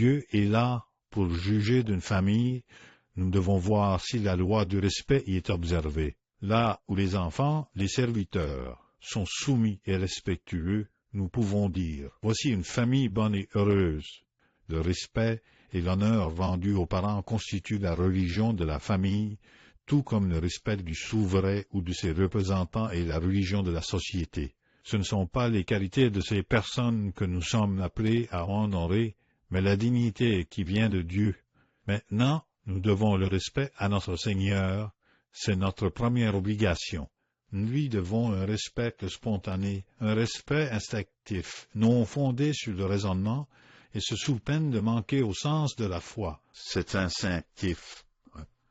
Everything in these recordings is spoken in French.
Dieu est là pour juger d'une famille, nous devons voir si la loi du respect y est observée. Là où les enfants, les serviteurs, sont soumis et respectueux, nous pouvons dire, voici une famille bonne et heureuse. Le respect et l'honneur rendus aux parents constituent la religion de la famille, tout comme le respect du souverain ou de ses représentants est la religion de la société. Ce ne sont pas les qualités de ces personnes que nous sommes appelés à honorer, mais la dignité qui vient de Dieu. Maintenant, nous devons le respect à notre Seigneur, c'est notre première obligation. Nous lui devons un respect spontané, un respect instinctif, non fondé sur le raisonnement, et ce sous peine de manquer au sens de la foi. C'est instinctif.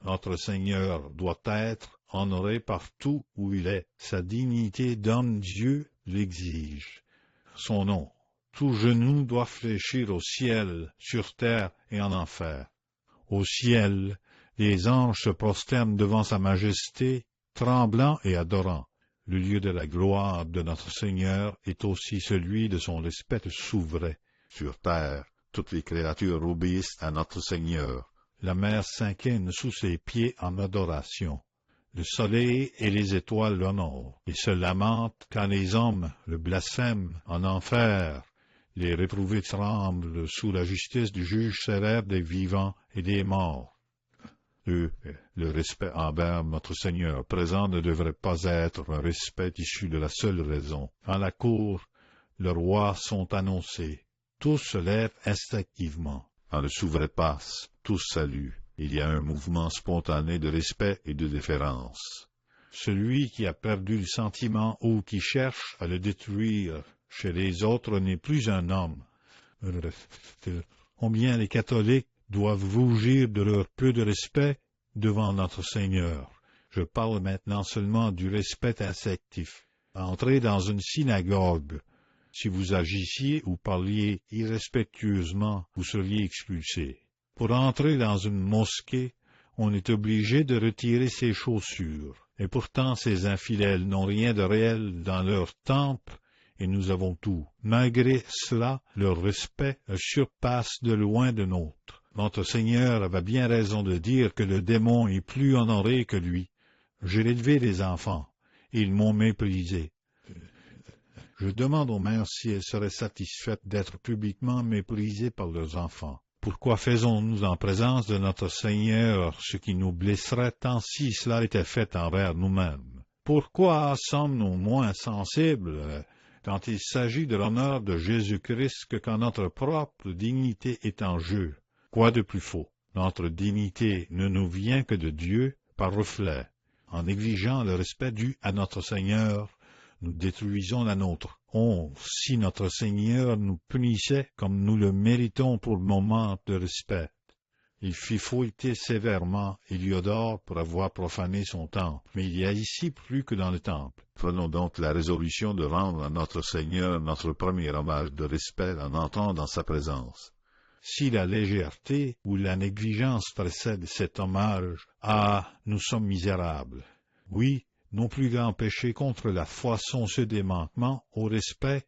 Notre Seigneur doit être honoré partout où il est. Sa dignité d'homme Dieu l'exige. Son nom. Tout genou doit fléchir au ciel, sur terre et en enfer. Au ciel, les anges se prosternent devant sa majesté, tremblants et adorants. Le lieu de la gloire de notre Seigneur est aussi celui de son respect souverain. Sur terre, toutes les créatures obéissent à notre Seigneur. La mer s'incline sous ses pieds en adoration. Le soleil et les étoiles l'honorent, et se lamentent quand les hommes le blasphèment en enfer. Les réprouvés tremblent sous la justice du juge sévère des vivants et des morts. Le respect envers notre Seigneur présent ne devrait pas être un respect issu de la seule raison. En la cour, le roi sont annoncés. Tous se lèvent instinctivement. Quand le souverain passe, tous saluent. Il y a un mouvement spontané de respect et de déférence. Celui qui a perdu le sentiment ou qui cherche à le détruire chez les autres n'est plus un homme. Combien les catholiques doivent rougir de leur peu de respect devant notre Seigneur. Je parle maintenant seulement du respect instinctif. Entrez dans une synagogue. Si vous agissiez ou parliez irrespectueusement, vous seriez expulsé. Pour entrer dans une mosquée, on est obligé de retirer ses chaussures. Et pourtant ces infidèles n'ont rien de réel dans leur temple, et nous avons tout. Malgré cela, leur respect surpasse de loin le nôtre. Notre Seigneur avait bien raison de dire que le démon est plus honoré que lui. J'ai élevé les enfants, et ils m'ont méprisé. Je demande aux mères si elles seraient satisfaites d'être publiquement méprisées par leurs enfants. Pourquoi faisons-nous en présence de notre Seigneur ce qui nous blesserait tant si cela était fait envers nous-mêmes? Pourquoi sommes-nous moins sensibles quand il s'agit de l'honneur de Jésus-Christ que quand notre propre dignité est en jeu? Quoi de plus faux? Notre dignité ne nous vient que de Dieu par reflet. En exigeant le respect dû à notre Seigneur, nous détruisons la nôtre. Oh, si notre Seigneur nous punissait comme nous le méritons pour le moment de respect. Il fit fouetter sévèrement Héliodore pour avoir profané son temple, mais il y a ici plus que dans le temple. Prenons donc la résolution de rendre à notre Seigneur notre premier hommage de respect en entrant dans sa présence. Si la légèreté ou la négligence précède cet hommage, nous sommes misérables. Oui, nos plus grands péchés contre la foi sont ceux des manquements au respect.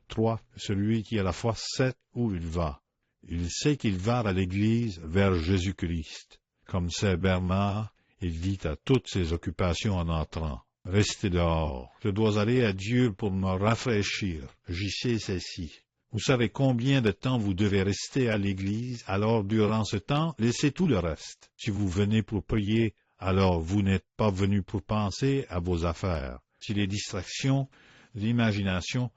3. Celui qui a la foi sait où il va. Il sait qu'il va à l'église vers Jésus-Christ. Comme Saint Bernard, il dit à toutes ses occupations en entrant: restez dehors, je dois aller à Dieu pour me rafraîchir, j'y sais ceci. Vous savez combien de temps vous devez rester à l'église, alors durant ce temps, laissez tout le reste. Si vous venez pour prier, alors vous n'êtes pas venu pour penser à vos affaires. Si les distractions, l'imagination,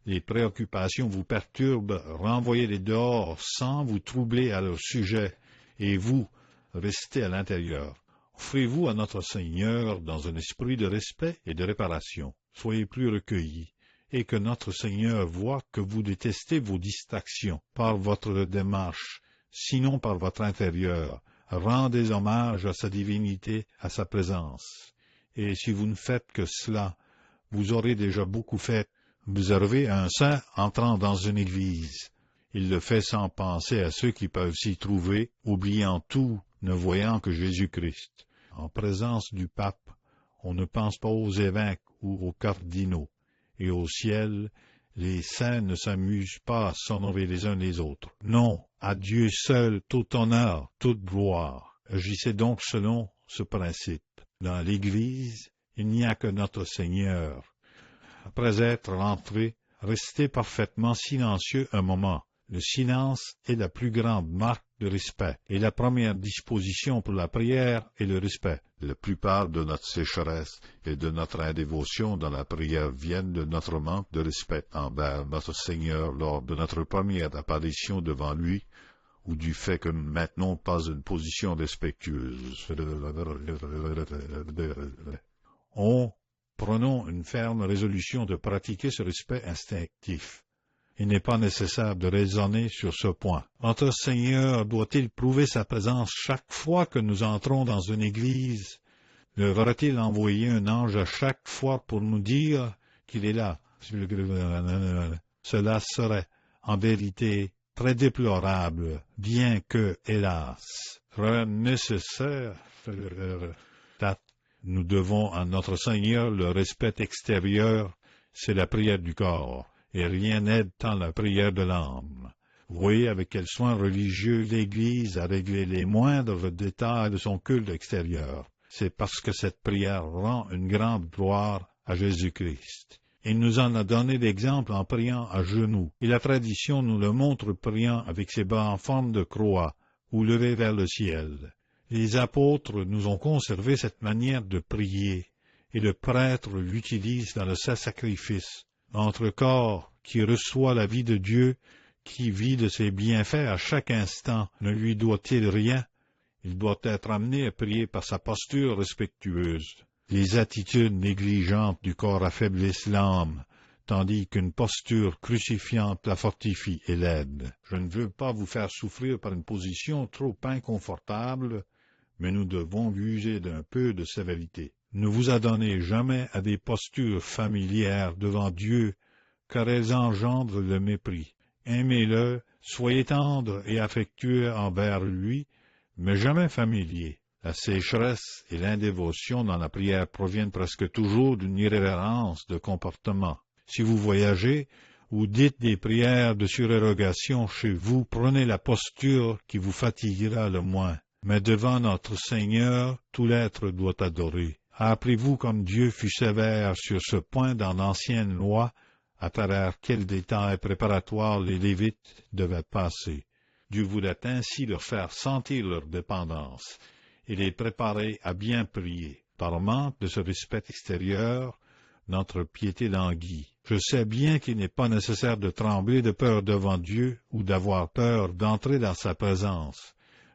les préoccupations vous perturbent, renvoyez-les dehors sans vous troubler à leur sujet, et vous, restez à l'intérieur. Offrez-vous à notre Seigneur dans un esprit de respect et de réparation. Soyez plus recueillis, et que notre Seigneur voie que vous détestez vos distractions par votre démarche, sinon par votre intérieur. Rendez hommage à sa divinité, à sa présence. Et si vous ne faites que cela, vous aurez déjà beaucoup fait. Observez un saint entrant dans une église. Il le fait sans penser à ceux qui peuvent s'y trouver, oubliant tout, ne voyant que Jésus-Christ. En présence du pape, on ne pense pas aux évêques ou aux cardinaux. Et au ciel, Les saints ne s'amusent pas à s'honorer les uns les autres. Non, à Dieu seul tout honneur, toute gloire. Agissez donc selon ce principe. Dans l'Église, il n'y a que notre Seigneur. Après être rentré, restez parfaitement silencieux un moment. Le silence est la plus grande marque de respect, et la première disposition pour la prière est le respect. La plupart de notre sécheresse et de notre indévotion dans la prière viennent de notre manque de respect envers notre Seigneur lors de notre première apparition devant lui, ou du fait que nous ne maintenons pas une position respectueuse. Prenons une ferme résolution de pratiquer ce respect instinctif. Il n'est pas nécessaire de raisonner sur ce point. Notre Seigneur doit-il prouver sa présence chaque fois que nous entrons dans une église? Devra-t-il envoyer un ange à chaque fois pour nous dire qu'il est là? Cela serait, en vérité, très déplorable, bien que, hélas, nécessaire. Nous devons à notre Seigneur le respect extérieur, c'est la prière du corps, et rien n'aide tant la prière de l'âme. Voyez avec quel soin religieux l'Église a réglé les moindres détails de son culte extérieur. C'est parce que cette prière rend une grande gloire à Jésus-Christ. Il nous en a donné l'exemple en priant à genoux, et la tradition nous le montre priant avec ses bras en forme de croix, ou levés vers le ciel. Les apôtres nous ont conservé cette manière de prier, et le prêtre l'utilise dans le sacrifice. Notre corps, qui reçoit la vie de Dieu, qui vit de ses bienfaits à chaque instant, ne lui doit-il rien? Il doit être amené à prier par sa posture respectueuse. Les attitudes négligentes du corps affaiblissent l'âme, tandis qu'une posture crucifiante la fortifie et l'aide. Je ne veux pas vous faire souffrir par une position trop inconfortable, mais nous devons user d'un peu de sévérité. Ne vous adonnez jamais à des postures familières devant Dieu, car elles engendrent le mépris. Aimez-le, soyez tendre et affectueux envers lui, mais jamais familier. La sécheresse et l'indévotion dans la prière proviennent presque toujours d'une irrévérence de comportement. Si vous voyagez ou dites des prières de surérogation chez vous, prenez la posture qui vous fatiguera le moins. Mais devant notre Seigneur, tout l'être doit adorer. Appelez-vous comme Dieu fut sévère sur ce point dans l'ancienne loi, à travers quels détails préparatoires les Lévites devaient passer. Dieu voulait ainsi leur faire sentir leur dépendance et les préparer à bien prier. Par manque de ce respect extérieur, notre piété languit. Je sais bien qu'il n'est pas nécessaire de trembler de peur devant Dieu ou d'avoir peur d'entrer dans sa présence.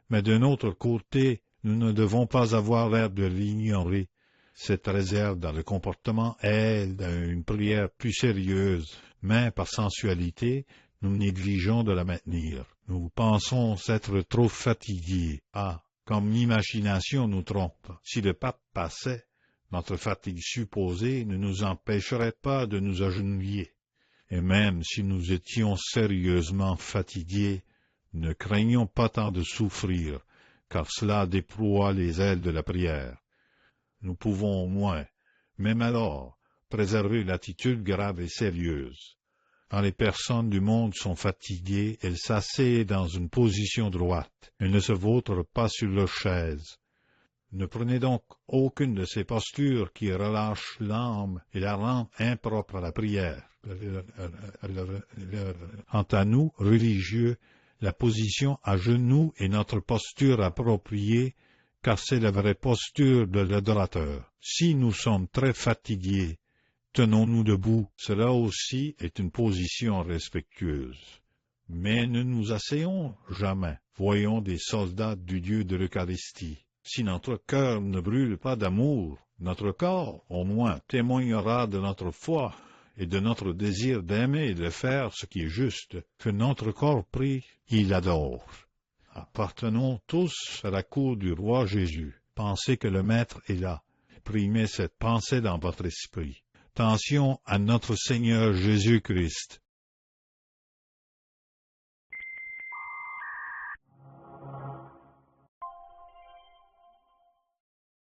Mais d'un autre côté, nous ne devons pas avoir l'air de l'ignorer. Cette réserve dans le comportement aide à une prière plus sérieuse, mais par sensualité, nous négligeons de la maintenir. Nous pensons être trop fatigués. Ah, comme l'imagination nous trompe. Si le pape passait, notre fatigue supposée ne nous empêcherait pas de nous agenouiller. Et même si nous étions sérieusement fatigués, ne craignons pas tant de souffrir, car cela déploie les ailes de la prière. Nous pouvons au moins, même alors, préserver l'attitude grave et sérieuse. Quand les personnes du monde sont fatiguées, elles s'asseyent dans une position droite. Elles ne se vautrent pas sur leur chaise. Ne prenez donc aucune de ces postures qui relâchent l'âme et la rendent impropre à la prière. Quant à nous, religieux, la position à genoux est notre posture appropriée, car c'est la vraie posture de l'adorateur. Si nous sommes très fatigués, tenons-nous debout. Cela aussi est une position respectueuse. Mais ne nous asseyons jamais. Voyons des soldats du Dieu de l'Eucharistie. Si notre cœur ne brûle pas d'amour, notre corps, au moins, témoignera de notre foi et de notre désir d'aimer et de faire ce qui est juste. Que notre corps prie, il adore. Appartenons tous à la cour du roi Jésus. Pensez que le Maître est là. Imprimez cette pensée dans votre esprit. Attention à notre Seigneur Jésus-Christ.